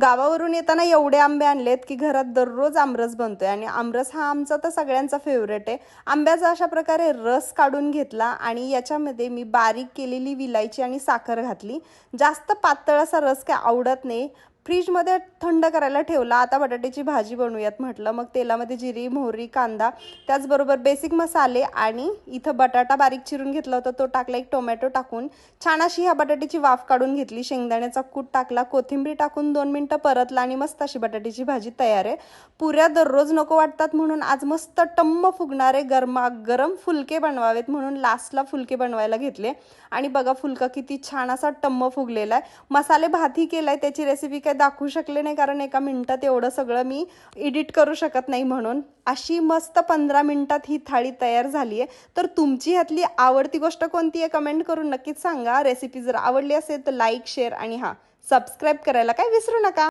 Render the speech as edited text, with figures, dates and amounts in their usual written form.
गावावरून येताना एवढे आंबे आणलेत की घरात दररोज आमरस बनतोय आणि आमरस हा आमचा तर सगळ्यांचा फेवरेट आहे। आंब्याचा अशा प्रकारे रस काढून घेतला आणि याच्यामध्ये मी बारीक केलेली विलायची आणि साखर घातली। जास्त पातळ असा रस काय आवडत नाही। फ्रीजमध्ये थंड करायला ठेवला। आता बटाट्याची भाजी बनवूयात म्हटलं। मग तेलामध्ये जिरी, मोहरी, कांदा, त्याचबरोबर बेसिक मसाले आणि इथं बटाटा बारीक चिरून घेतला होता तो टाकला। एक टोमॅटो टाकून छान अशी ह्या बटाट्याची वाफ काढून घेतली। शेंगदाण्याचा कूट टाकला, कोथिंबीर टाकून 2 मिनिटं परतला आणि मस्त अशी बटाट्याची भाजी तयार आहे। पुऱ्या दररोज नको वाटतात म्हणून आज मस्त टम्म फुगणारे गरम फुलके बनवावेत म्हणून लास्टला फुलके बनवायला घेतले आणि बघा फुलका किती छान असा टम्म फुगलेला आहे। मसाले भातही केलाय, त्याची रेसिपी काय दाखवू शकले नाही कारण एका मिनिटात एवढं सगळं मी एडिट करू शकत नाही म्हणून। अशी मस्त 15 मिनिटात ही थाळी तयार झाली आहे। तर तुमची ह्यातली आवडती गोष्ट कोणती आहे कमेंट करून नक्कीच सांगा। रेसिपी जर आवडली असेल तर लाईक, शेअर आणि सबस्क्राईब करायला काय विसरू नका।